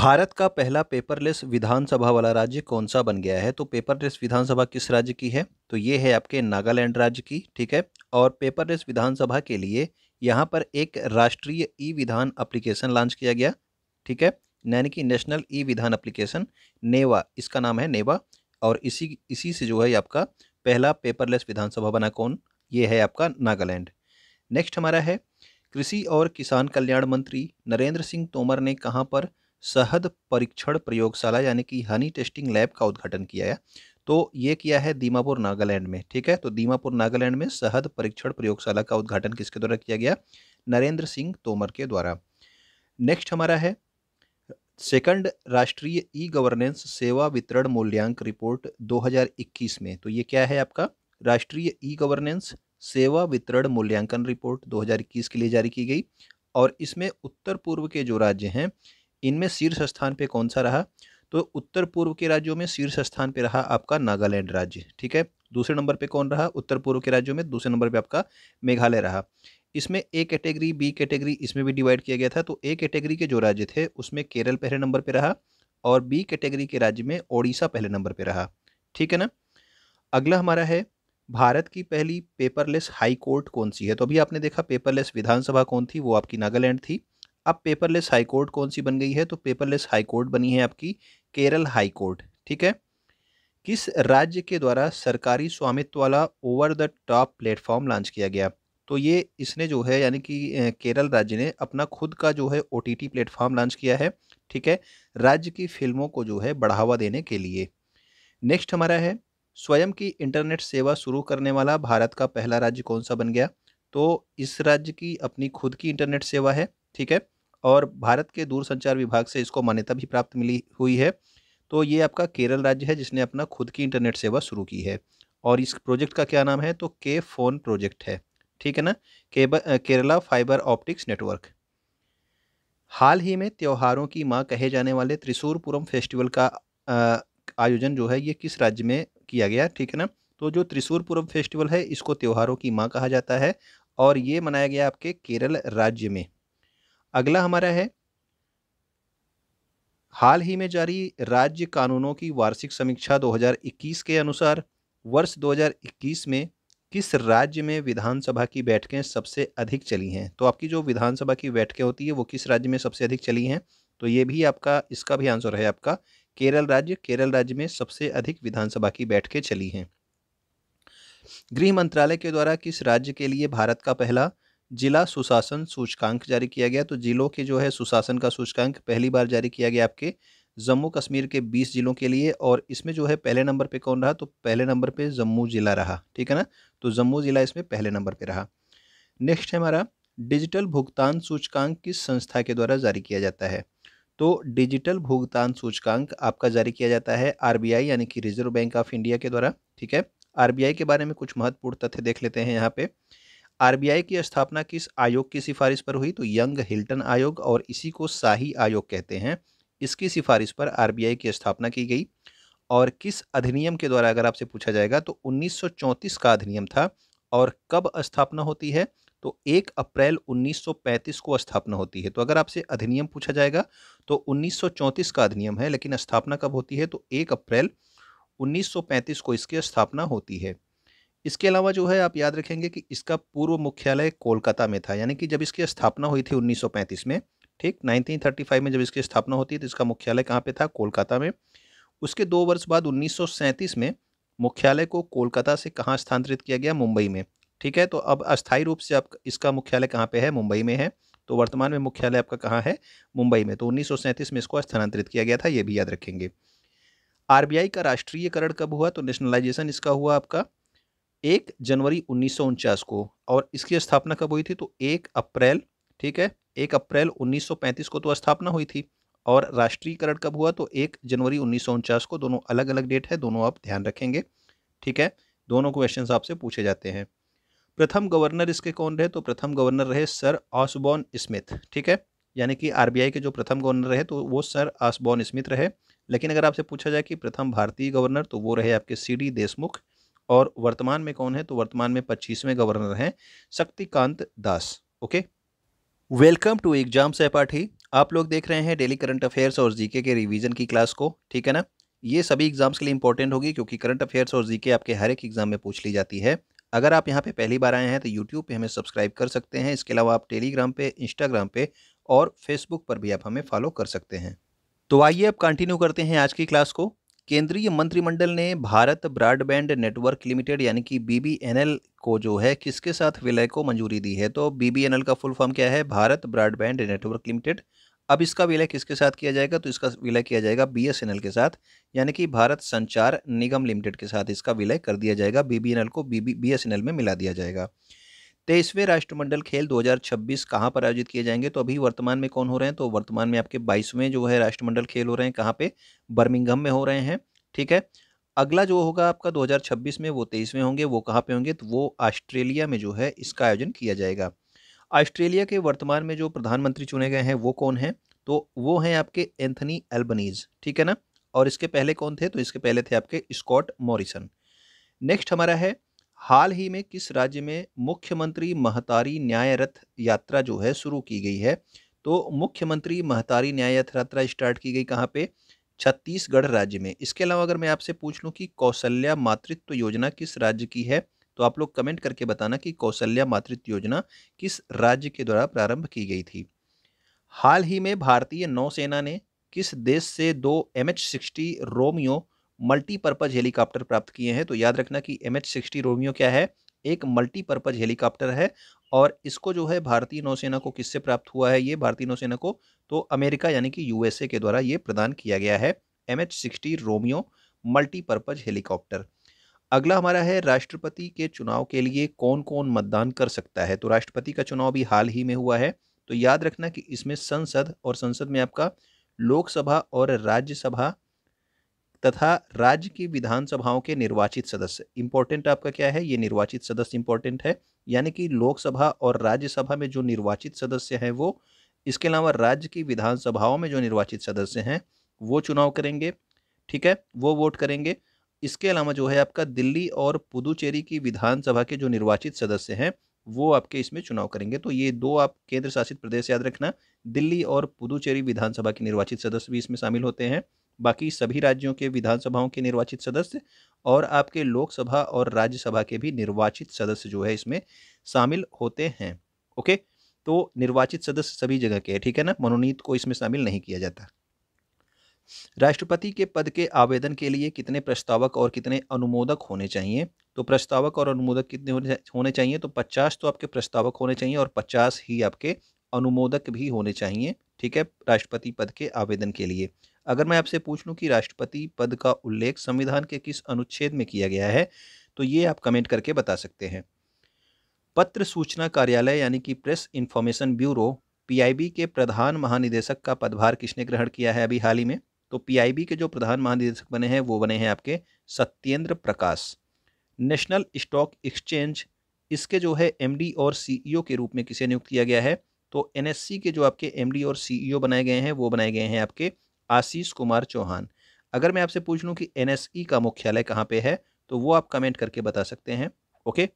भारत का पहला पेपरलेस विधानसभा वाला राज्य कौन सा बन गया है? तो पेपरलेस विधानसभा किस राज्य की है? तो ये है आपके नागालैंड राज्य की, ठीक है। और पेपरलेस विधानसभा के लिए यहाँ पर एक राष्ट्रीय ई विधान एप्लीकेशन लॉन्च किया गया, ठीक है। यानी कि नेशनल ई विधान एप्लीकेशन, नेवा इसका नाम है, नेवा। और इसी इसी से जो है आपका पहला पेपरलेस विधानसभा बना कौन? ये है आपका नागालैंड। नेक्स्ट हमारा है, कृषि और किसान कल्याण मंत्री नरेंद्र सिंह तोमर ने कहाँ पर शहद परीक्षण प्रयोगशाला यानी कि हनी टेस्टिंग लैब का उद्घाटन किया है? तो ये किया है दीमापुर नागालैंड में, ठीक है। तो दीमापुर नागालैंड में शहद परीक्षण प्रयोगशाला का उद्घाटन किसके द्वारा किया गया? नरेंद्र सिंह तोमर के द्वारा। नेक्स्ट हमारा है, सेकंड राष्ट्रीय ई गवर्नेंस सेवा वितरण मूल्यांक रिपोर्ट 2021 में। तो ये क्या है आपका? राष्ट्रीय ई गवर्नेंस सेवा वितरण मूल्यांकन रिपोर्ट 2021 के लिए जारी की गई। और इसमें उत्तर पूर्व के जो राज्य हैं इनमें शीर्ष स्थान पे कौन सा रहा? तो उत्तर पूर्व के राज्यों में शीर्ष स्थान पे रहा आपका नागालैंड राज्य, ठीक है। दूसरे नंबर पे कौन रहा उत्तर पूर्व के राज्यों में? दूसरे नंबर पे आपका मेघालय रहा। इसमें ए कैटेगरी, बी कैटेगरी इसमें भी डिवाइड किया गया था। तो ए कैटेगरी के जो राज्य थे उसमें केरल पहले नंबर पे रहा और बी कैटेगरी के राज्य में ओडिशा पहले नंबर पे रहा, ठीक है ना। अगला हमारा है, भारत की पहली पेपरलेस हाई कोर्ट कौन सी है? तो अभी आपने देखा पेपरलेस विधानसभा कौन थी, वो आपकी नागालैंड थी। अब पेपरलेस हाई कोर्ट कौन सी बन गई है? तो पेपरलेस हाई कोर्ट बनी है आपकी केरल हाई कोर्ट, ठीक है। किस राज्य के द्वारा सरकारी स्वामित्व वाला over the top platform launch किया गया? तो ये इसने जो है यानी कि केरल राज्य ने अपना खुद का जो है ओटीटी प्लेटफॉर्म लॉन्च किया है, ठीक है, राज्य की फिल्मों को जो है बढ़ावा देने के लिए। नेक्स्ट हमारा है, स्वयं की इंटरनेट सेवा शुरू करने वाला भारत का पहला राज्य कौन सा बन गया? तो इस राज्य की अपनी खुद की इंटरनेट सेवा है, ठीक है। और भारत के दूरसंचार विभाग से इसको मान्यता भी प्राप्त मिली हुई है। तो ये आपका केरल राज्य है जिसने अपना खुद की इंटरनेट सेवा शुरू की है। और इस प्रोजेक्ट का क्या नाम है? तो के फोन प्रोजेक्ट है, ठीक है ना। Kerala fibre optics network. हाल ही में त्योहारों की मां कहे जाने वाले त्रिशूरपुरम फेस्टिवल का आयोजन जो है ये किस राज्य में किया गया, ठीक है ना। तो जो त्रिशूरपुरम फेस्टिवल है इसको त्योहारों की मां कहा जाता है और ये मनाया गया आपके केरल राज्य में। अगला हमारा है, हाल ही में जारी राज्य कानूनों की वार्षिक समीक्षा 2021 के अनुसार वर्ष 2021 में किस राज्य में विधानसभा की बैठकें सबसे अधिक चली हैं? तो आपकी जो विधानसभा की बैठकें होती है वो किस राज्य में सबसे अधिक चली हैं? तो ये भी आपका, इसका भी आंसर है आपका केरल राज्य। केरल राज्य में सबसे अधिक विधानसभा की बैठकें चली हैं। गृह मंत्रालय के द्वारा किस राज्य के लिए भारत का पहला जिला सुशासन सूचकांक जारी किया गया? तो जिलों के जो है सुशासन का सूचकांक पहली बार जारी किया गया आपके जम्मू कश्मीर के 20 जिलों के लिए। और इसमें जो है पहले नंबर पे कौन रहा? तो पहले नंबर पे जम्मू जिला रहा, ठीक है ना। तो जम्मू जिला इसमें पहले नंबर पे रहा। नेक्स्ट है हमारा, डिजिटल भुगतान सूचकांक किस संस्था के द्वारा जारी किया जाता है? तो डिजिटल भुगतान सूचकांक आपका जारी किया जाता है आरबीआई यानी कि रिजर्व बैंक ऑफ इंडिया के द्वारा, ठीक है। आरबीआई के बारे में कुछ महत्वपूर्ण तथ्य देख लेते हैं यहाँ पे। आरबीआई की स्थापना किस आयोग की सिफारिश पर हुई? तो यंग हिल्टन आयोग, और इसी को शाही आयोग कहते हैं। इसकी सिफारिश पर आरबीआई की स्थापना की गई। और किस अधिनियम के द्वारा अगर आपसे पूछा जाएगा तो 1934 का अधिनियम था। और कब स्थापना होती है? तो 1 अप्रैल 1935 को स्थापना होती है। तो अगर आपसे अधिनियम पूछा जाएगा तो 1934 का अधिनियम है, लेकिन स्थापना कब होती है? तो 1 अप्रैल 1935 को इसकी स्थापना होती है। इसके अलावा जो है आप याद रखेंगे कि इसका पूर्व मुख्यालय कोलकाता में था, यानी कि जब इसकी स्थापना हुई थी 1935 में, ठीक 1935 में जब इसकी स्थापना होती है तो इसका मुख्यालय कहाँ पे था? कोलकाता में। उसके 2 वर्ष बाद 1937 में मुख्यालय को कोलकाता से कहाँ स्थानांतरित किया गया? मुंबई में, ठीक है। तो अब अस्थायी रूप से आप इसका मुख्यालय कहाँ पे है? मुंबई में है। तो वर्तमान में मुख्यालय आपका कहाँ है? मुंबई में। तो 1937 में इसको स्थानांतरित किया गया था, ये भी याद रखेंगे। आरबीआई का राष्ट्रीयकरण कब हुआ? तो नेशनलाइजेशन इसका हुआ आपका 1 जनवरी 1949 को। और इसकी स्थापना कब हुई थी? तो 1 अप्रैल, ठीक है, 1 अप्रैल 1935 को तो स्थापना हुई थी। और राष्ट्रीयकरण कब हुआ? तो 1 जनवरी 1949 को। दोनों अलग अलग डेट है, दोनों आप ध्यान रखेंगे, ठीक है। दोनों क्वेश्चंस आपसे पूछे जाते हैं। प्रथम गवर्नर इसके कौन रहे? तो प्रथम गवर्नर रहे सर ऑसबॉर्न स्मिथ, ठीक है। यानी कि आरबीआई के जो प्रथम गवर्नर रहे तो वो सर ऑसबॉर्न स्मिथ रहे। लेकिन अगर आपसे पूछा जाए कि प्रथम भारतीय गवर्नर तो वो रहे आपके सीडी देशमुख। और वर्तमान में कौन है? तो वर्तमान में 25वें गवर्नर हैं Shaktikanta Das, okay. Welcome to exam सहपाठी। आप लोग देख रहे हैं डेली करंट अफेयर्स और जीके के रिवीजन की क्लास को, ठीक है ना। ये सभी एग्जाम्स के लिए इंपॉर्टेंट होगी क्योंकि करंट अफेयर्स और जीके आपके हर एक एग्जाम में पूछ ली जाती है। अगर आप यहाँ पे पहली बार आए हैं तो यूट्यूब पे हमें सब्सक्राइब कर सकते हैं। इसके अलावा आप टेलीग्राम पे, इंस्टाग्राम पे और फेसबुक पर भी आप हमें फॉलो कर सकते हैं। तो आइए अब कंटिन्यू करते हैं आज की क्लास को। केंद्रीय मंत्रिमंडल ने भारत ब्रॉडबैंड नेटवर्क लिमिटेड यानी कि बीबीएनएल को जो है किसके साथ विलय को मंजूरी दी है। तो बीबीएनएल का फुल फॉर्म क्या है? Bharat broadband network limited. अब इसका विलय किसके साथ किया जाएगा? तो इसका विलय किया जाएगा बीएसएनएल के साथ, यानी कि भारत संचार निगम लिमिटेड के साथ इसका विलय कर दिया जाएगा। बीबीएनएल को बीएसएनएल में मिला दिया जाएगा। 23वें राष्ट्रमंडल खेल 2026 कहाँ पर आयोजित किए जाएंगे? तो अभी वर्तमान में कौन हो रहे हैं? तो वर्तमान में आपके 22वें जो है राष्ट्रमंडल खेल हो रहे हैं। कहाँ पे? बर्मिंघम में हो रहे हैं, ठीक है। अगला जो होगा आपका 2026 में, वो 23वें होंगे। वो कहाँ पे होंगे? तो वो ऑस्ट्रेलिया में जो है इसका आयोजन किया जाएगा। ऑस्ट्रेलिया के वर्तमान में जो प्रधानमंत्री चुने गए हैं वो कौन हैं? तो वो हैं आपके एंथनी एल्बनीज, ठीक है ना। और इसके पहले कौन थे? तो इसके पहले थे आपके स्कॉट मॉरिसन। नेक्स्ट हमारा है, हाल ही में किस राज्य में मुख्यमंत्री महतारी न्याय रथ यात्रा जो है शुरू की गई है? तो मुख्यमंत्री महतारी न्याय रथ यात्रा स्टार्ट की गई कहाँ पे? छत्तीसगढ़ राज्य में। इसके अलावा अगर मैं आपसे पूछ लूँ कि कौशल्या मातृत्व योजना किस राज्य की है, तो आप लोग कमेंट करके बताना कि कौशल्या मातृत्व योजना किस राज्य के द्वारा प्रारंभ की गई थी। हाल ही में भारतीय नौसेना ने किस देश से 2 MH-60 रोमियो मल्टीपर्पज हेलीकॉप्टर प्राप्त किए हैं? तो याद रखना कि MH-60 रोमियो क्या है? एक मल्टीपर्पज हेलीकॉप्टर है। और इसको जो है भारतीय नौसेना को किससे प्राप्त हुआ है? ये भारतीय नौसेना को तो अमेरिका यानी कि यूएसए के द्वारा ये प्रदान किया गया है, MH-60 रोमियो मल्टीपर्पज हेलीकॉप्टर। अगला हमारा है, राष्ट्रपति के चुनाव के लिए कौन कौन मतदान कर सकता है? तो राष्ट्रपति का चुनाव भी हाल ही में हुआ है। तो याद रखना कि इसमें संसद, और संसद में आपका लोकसभा और राज्यसभा तथा राज्य की विधानसभाओं के निर्वाचित सदस्य इंपॉर्टेंट आपका क्या है? ये निर्वाचित सदस्य इंपॉर्टेंट है, यानी कि लोकसभा और राज्यसभा में जो निर्वाचित सदस्य हैं वो, इसके अलावा राज्य की विधानसभाओं में जो निर्वाचित सदस्य हैं वो चुनाव करेंगे, ठीक है, वो वोट करेंगे। इसके अलावा जो है आपका दिल्ली और पुदुचेरी की विधानसभा के जो निर्वाचित सदस्य हैं वो आपके इसमें चुनाव करेंगे। तो ये दो आप केंद्र शासित प्रदेश याद रखना, दिल्ली और पुदुचेरी विधानसभा के निर्वाचित सदस्य भी इसमें शामिल होते हैं। बाकी सभी राज्यों के विधानसभाओं के निर्वाचित सदस्य और आपके लोकसभा और राज्यसभा के भी निर्वाचित सदस्य जो है इसमें शामिल होते हैं। ओके, तो निर्वाचित सदस्य सभी जगह के हैं, ठीक है ना, मनोनीत को इसमें शामिल नहीं किया जाता। राष्ट्रपति के पद के आवेदन के लिए कितने प्रस्तावक और कितने अनुमोदक होने चाहिए? तो प्रस्तावक और अनुमोदक कितने होने चाहिए? तो 50 तो आपके प्रस्तावक होने चाहिए और 50 ही आपके अनुमोदक भी होने चाहिए, ठीक है, राष्ट्रपति पद के आवेदन के लिए। अगर मैं आपसे पूछ लूं कि राष्ट्रपति पद का उल्लेख संविधान के किस अनुच्छेद में किया गया है, तो ये आप कमेंट करके बता सकते हैं। पत्र सूचना कार्यालय यानी कि प्रेस इंफॉर्मेशन ब्यूरो, पीआईबी के प्रधान महानिदेशक का पदभार किसने ग्रहण किया है अभी हाल ही में? तो पीआईबी के जो प्रधान महानिदेशक बने हैं वो बने हैं आपके सत्येंद्र प्रकाश। नेशनल स्टॉक एक्सचेंज, इसके जो है एमडी और सीईओ के रूप में किसे नियुक्त किया गया है? तो एनएससी के जो आपके एमडी और सीईओ बनाए गए हैं वो बनाए गए हैं आपके आशीष कुमार चौहान। अगर मैं आपसे पूछ लूं कि एनएसई का मुख्यालय कहाँ पे है, तो वो आप कमेंट करके बता सकते हैं। ओके,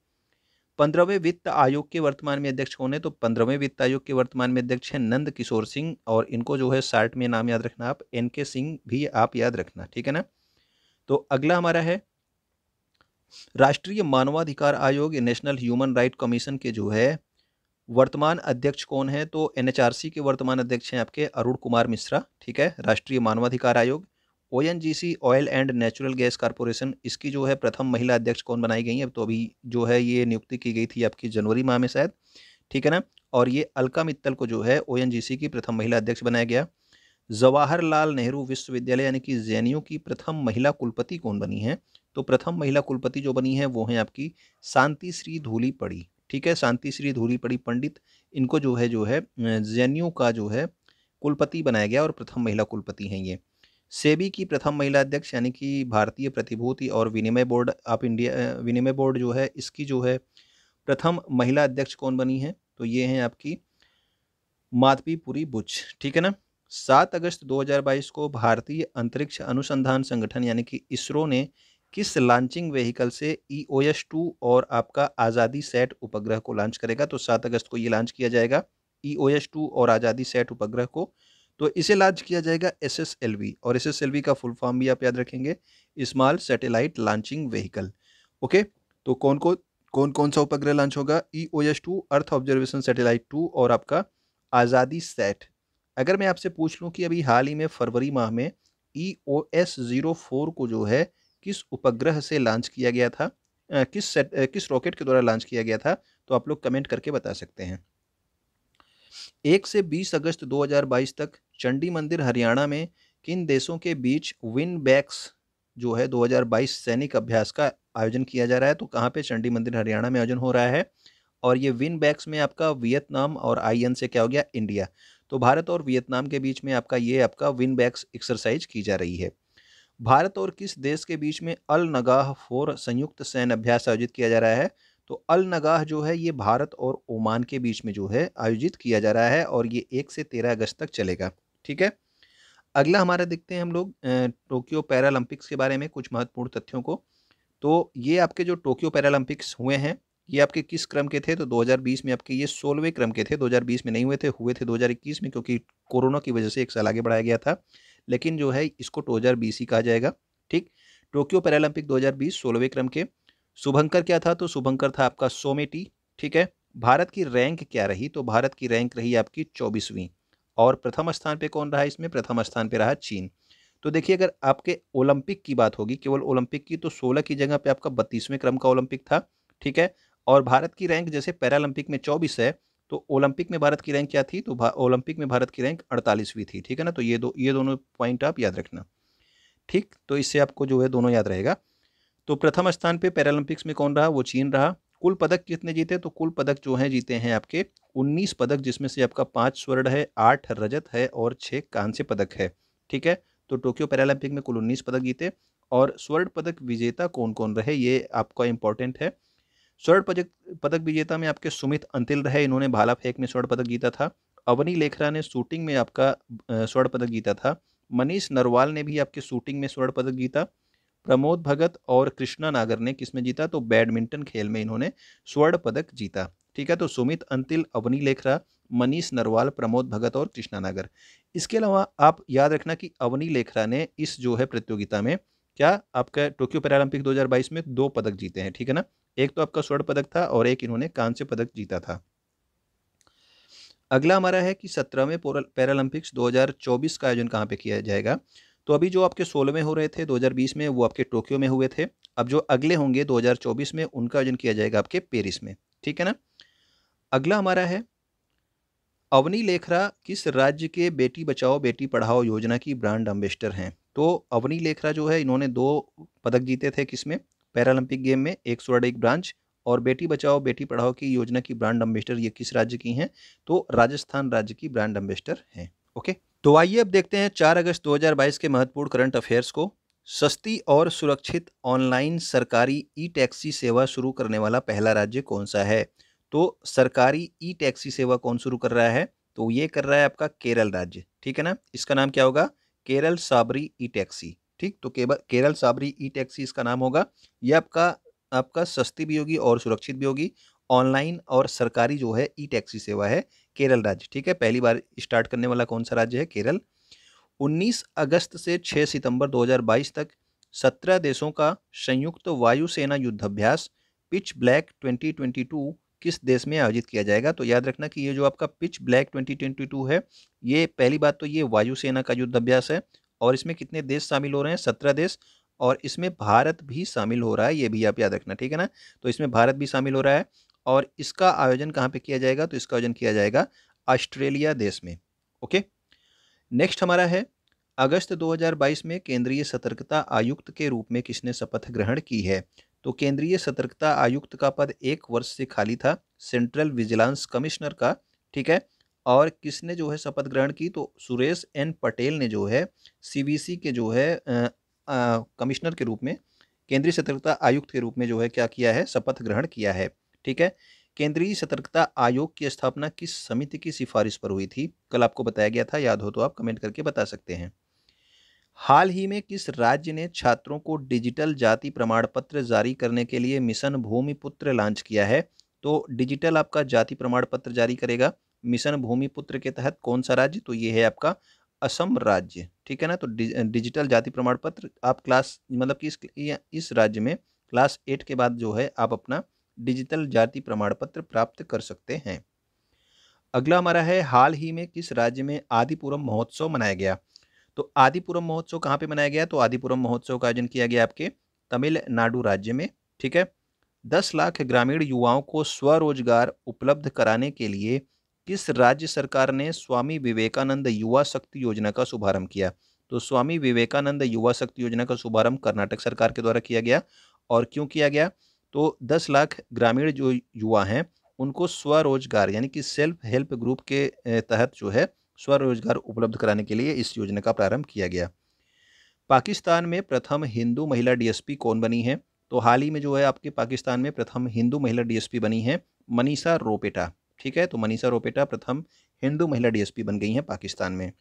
15वें वित्त आयोग के वर्तमान में अध्यक्ष कौन है? तो 15वें वित्त आयोग के वर्तमान में अध्यक्ष हैं नंद किशोर सिंह, और इनको जो है शार्ट में नाम याद रखना आप, एनके सिंह भी आप याद रखना, ठीक है ना। तो अगला हमारा है, राष्ट्रीय मानवाधिकार आयोग, नेशनल ह्यूमन राइट कमीशन के जो है वर्तमान अध्यक्ष कौन है? तो एनएचआरसी के वर्तमान अध्यक्ष हैं आपके अरुण कुमार मिश्रा, ठीक है। राष्ट्रीय मानवाधिकार आयोग। ONGC, oil and natural gas corporation, इसकी जो है प्रथम महिला अध्यक्ष कौन बनाई गई है? तो अभी जो है ये नियुक्ति की गई थी आपकी जनवरी माह में शायद, ठीक है ना। और ये अलका मित्तल को जो है ओएनजीसी की प्रथम महिला अध्यक्ष बनाया गया। जवाहरलाल नेहरू विश्वविद्यालय यानी कि जेएनयू की प्रथम महिला कुलपति कौन बनी है? तो प्रथम महिला कुलपति जो बनी है वो है आपकी शांति श्री धूलीपड़ी, ठीक है, शांति श्री धूलीपड़ी पंडित, इनको जो है जेएनयू का जो है कुलपति बनाया गया और प्रथम महिला कुलपति हैं ये। सेबी की प्रथम महिला अध्यक्ष यानी कि भारतीय प्रतिभूति और विनिमय बोर्ड ऑफ इंडिया, विनिमय बोर्ड जो है इसकी जो है प्रथम महिला अध्यक्ष कौन बनी है? तो ये हैं आपकी माधवीपुरी बुच, ठीक है ना। 7 अगस्त 2022 को भारतीय अंतरिक्ष अनुसंधान संगठन यानी कि इसरो ने किस लॉन्चिंग व्हीकल से EOS-2 और आपका आज़ादी सैट उपग्रह को लॉन्च करेगा? तो 7 अगस्त को ये लॉन्च किया जाएगा। EOS-2 और आज़ादी सैट उपग्रह को, तो इसे लॉन्च किया जाएगा SSLV, और SSLV का फुल फॉर्म भी आप याद रखेंगे, small satellite launching vehicle. Okay, तो कौन कौन सा उपग्रह लॉन्च होगा? EOS-2 अर्थ ऑब्जर्वेशन सैटेलाइट 2 और आपका आज़ादी सैट। अगर मैं आपसे पूछ लूं कि अभी हाल ही में फरवरी माह में EOS-04 को जो है किस उपग्रह से लॉन्च किया गया था, किस रॉकेट के द्वारा लॉन्च किया गया था, तो आप लोग कमेंट करके बता सकते हैं। 1 से 20 अगस्त 2022 तक चंडी मंदिर हरियाणा में किन देशों के बीच विनबैक्स जो है 2022 सैनिक अभ्यास का आयोजन किया जा रहा है? तो कहाँ पे? चंडी मंदिर हरियाणा में आयोजन हो रहा है। और ये विनबैक्स में आपका वियतनाम और IN से क्या हो गया? इंडिया। तो भारत और वियतनाम के बीच में आपका विनबैक्स एक्सरसाइज की जा रही है। भारत और किस देश के बीच में अल नगाह 4 संयुक्त सैन्य अभ्यास आयोजित किया जा रहा है? तो अल नगाह जो है ये भारत और ओमान के बीच में जो है आयोजित किया जा रहा है, और ये 1 से 13 अगस्त तक चलेगा। ठीक है, अगला हमारा देखते हैं हम लोग टोक्यो पैरालंपिक्स के बारे में कुछ महत्वपूर्ण तथ्यों को। तो ये आपके जो टोक्यो पैरालंपिक्स हुए हैं, ये आपके किस क्रम के थे? तो 2020 में आपके ये 16वें क्रम के थे। 2020 में नहीं हुए थे 2021 में, क्योंकि कोरोना की वजह से 1 साल आगे बढ़ाया गया था। लेकिन जो है इसको 2020 ही कहा जाएगा। ठीक, टोक्यो पैरालंपिक 2020 16वें क्रम के। शुभंकर क्या था? तो शुभंकर था आपका सोमेटी। ठीक है, भारत की रैंक क्या रही? तो भारत की रैंक रही आपकी 24वीं। और प्रथम स्थान पे कौन रहा इसमें? प्रथम स्थान पे रहा चीन। तो देखिए, अगर आपके ओलंपिक की बात होगी, केवल ओलंपिक की, तो 16 की जगह पे आपका 32वें क्रम का ओलंपिक था। ठीक है, और भारत की रैंक जैसे पैरालंपिक में 24 है, तो ओलंपिक में भारत की रैंक क्या थी? तो ओलंपिक में भारत की रैंक 48वीं थी। ठीक है ना, तो ये दोनों पॉइंट आप याद रखना। ठीक, तो इससे आपको जो है दोनों याद रहेगा। तो प्रथम स्थान पे पैरालंपिक्स में कौन रहा? वो चीन रहा। कुल पदक कितने जीते? तो कुल पदक जो हैं जीते हैं आपके 19 पदक, जिसमें से आपका 5 स्वर्ण है, 8 रजत है और 6 कांस्य पदक है। ठीक है, तो टोक्यो पैरालंपिक में कुल 19 पदक जीते। और स्वर्ण पदक विजेता कौन कौन रहे, ये आपका इंपॉर्टेंट है। स्वर्ण पदक पदक विजेता में आपके सुमित अंतिल रहे, इन्होंने भाला फेंक में स्वर्ण पदक जीता था। अवनी लेखरा ने शूटिंग में आपका स्वर्ण पदक जीता था। मनीष नरवाल ने भी आपके शूटिंग में स्वर्ण पदक जीता। प्रमोद भगत और कृष्णा नागर ने किसमें जीता? तो बैडमिंटन खेल में इन्होंने स्वर्ण पदक जीता। ठीक है, तो सुमित अंतिल, अवनी लेखरा, मनीष नरवाल, प्रमोद भगत और कृष्णा नागर। इसके अलावा आप याद रखना कि अवनी लेखरा ने इस जो है प्रतियोगिता में क्या आपका टोक्यो पैरालंपिक 2022 में 2 पदक जीते हैं। ठीक है ना, एक तो आपका स्वर्ण पदक था और एक इन्होंने कांस्य पदक जीता था। अगला हमारा है कि 17वें पैरालंपिक्स 2024 का आयोजन कहाँ पे किया जाएगा? तो अभी जो आपके 16वें हो रहे थे 2020 में, वो आपके टोक्यो में हुए थे। अब जो अगले होंगे 2024 में, उनका आयोजन किया जाएगा आपके पेरिस में। ठीक है ना, अगला हमारा है अवनी लेखरा किस राज्य के बेटी बचाओ बेटी पढ़ाओ योजना की ब्रांड एम्बेसडर हैं? तो अवनी लेखरा जो है इन्होंने 2 पदक जीते थे किसमें? पैरालंपिक गेम में, 1 स्वर्ण 1 ब्रांज। और बेटी बचाओ बेटी पढ़ाओ की योजना की ब्रांड एम्बेसडर ये किस राज्य की हैं? तो राजस्थान राज्य की ब्रांड एम्बेसडर हैं। ओके, तो आइए अब देखते हैं 4 अगस्त 2022 के महत्वपूर्ण करंट अफेयर्स को। सस्ती और सुरक्षित ऑनलाइन सरकारी ई टैक्सी सेवा शुरू करने वाला पहला राज्य कौन सा है? तो सरकारी ई टैक्सी सेवा कौन शुरू कर रहा है? तो ये कर रहा है आपका केरल राज्य। ठीक है ना, इसका नाम क्या होगा? केरल साबरी ई टैक्सी। ठीक, तो केरल साबरी ई टैक्सी इसका नाम होगा। ये आपका आपका सस्ती भी होगी और सुरक्षित भी होगी। ऑनलाइन और सरकारी जो है ई टैक्सी सेवा है केरल राज्य। ठीक है, पहली बार स्टार्ट करने वाला कौन सा राज्य है? केरल। 19 अगस्त से 6 सितंबर 2022 तक 17 देशों का संयुक्त वायुसेना युद्धाभ्यास पिच ब्लैक 2022 किस देश में आयोजित किया जाएगा? तो याद रखना कि ये जो आपका पिच ब्लैक 2022 है, ये पहली बात तो ये वायुसेना का युद्धाभ्यास है, और इसमें कितने देश शामिल हो रहे हैं? 17 देश, और इसमें भारत भी शामिल हो रहा है, ये भी आप याद रखना। ठीक है ना, तो इसमें भारत भी शामिल हो रहा है। और इसका आयोजन कहाँ पे किया जाएगा? तो इसका आयोजन किया जाएगा ऑस्ट्रेलिया देश में। ओके, नेक्स्ट हमारा है अगस्त 2022 में केंद्रीय सतर्कता आयुक्त के रूप में किसने शपथ ग्रहण की है? तो केंद्रीय सतर्कता आयुक्त का पद 1 वर्ष से खाली था, सेंट्रल विजिलेंस कमिश्नर का। ठीक है, और किसने जो है शपथ ग्रहण की? तो सुरेश एन पटेल ने जो है CBC के जो है कमिश्नर के रूप में, केंद्रीय सतर्कता आयुक्त के रूप में जो है क्या किया है? शपथ ग्रहण किया है। ठीक है, केंद्रीय सतर्कता आयोग की स्थापना किस समिति की सिफारिश पर हुई थी? कल आपको बताया गया था, याद हो तो आप कमेंट करके बता सकते हैं। हाल ही में किस राज्य ने छात्रों को डिजिटल जाति प्रमाण पत्र जारी करने के लिए मिशन भूमिपुत्र लॉन्च किया है? तो डिजिटल आपका जाति प्रमाण पत्र जारी करेगा मिशन भूमिपुत्र के तहत कौन सा राज्य, तो ये है आपका असम राज्य, ठीक है ना। तो डिजिटल जाति प्रमाण पत्र आप क्लास मतलब कि इस राज्य में क्लास 8 के बाद जो है आप अपना डिजिटल जाति प्रमाण पत्र प्राप्त कर सकते हैं। अगला हमारा है, हाल ही में किस राज्य में आदिपुरम महोत्सव मनाया गया। तो आदिपुरम महोत्सव कहाँ पे मनाया गया, तो आदिपुरम महोत्सव का आयोजन किया गया आपके तमिलनाडु राज्य में, ठीक है। 10 लाख ग्रामीण युवाओं को स्वरोजगार उपलब्ध कराने के लिए किस राज्य सरकार ने स्वामी विवेकानंद युवा शक्ति योजना का शुभारंभ किया। तो स्वामी विवेकानंद युवा शक्ति योजना का शुभारंभ कर्नाटक सरकार के द्वारा किया गया। और क्यों किया गया, तो 10 लाख ग्रामीण जो युवा हैं उनको स्वरोजगार यानी कि सेल्फ हेल्प ग्रुप के तहत जो है स्वरोजगार उपलब्ध कराने के लिए इस योजना का प्रारंभ किया गया। पाकिस्तान में प्रथम हिंदू महिला डीएसपी कौन बनी है, तो हाल ही में जो है आपके पाकिस्तान में प्रथम हिंदू महिला डीएसपी बनी है मनीषा रोपेटा, ठीक है। तो मनीषा रोपेटा प्रथम हिंदू महिला डीएसपी बन गई हैं पाकिस्तान में।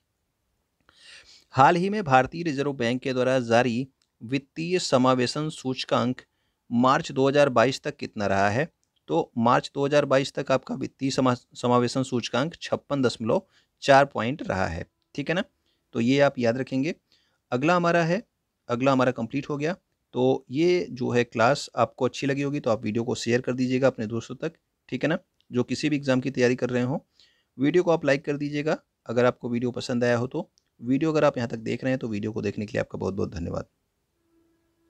हाल ही में भारतीय रिजर्व बैंक के द्वारा जारी वित्तीय समावेशन सूचकांक मार्च 2022 तक कितना रहा है, तो मार्च 2022 तक आपका वित्तीय समावेशन सूचकांक 56.4 पॉइंट रहा है, ठीक है ना। तो ये आप याद रखेंगे। अगला हमारा कंप्लीट हो गया। तो ये जो है क्लास आपको अच्छी लगी होगी तो आप वीडियो को शेयर कर दीजिएगा अपने दोस्तों तक, ठीक है ना, जो किसी भी एग्ज़ाम की तैयारी कर रहे हो। वीडियो को आप लाइक कर दीजिएगा अगर आपको वीडियो पसंद आया हो तो। वीडियो अगर आप यहाँ तक देख रहे हैं तो वीडियो को देखने के लिए आपका बहुत बहुत धन्यवाद।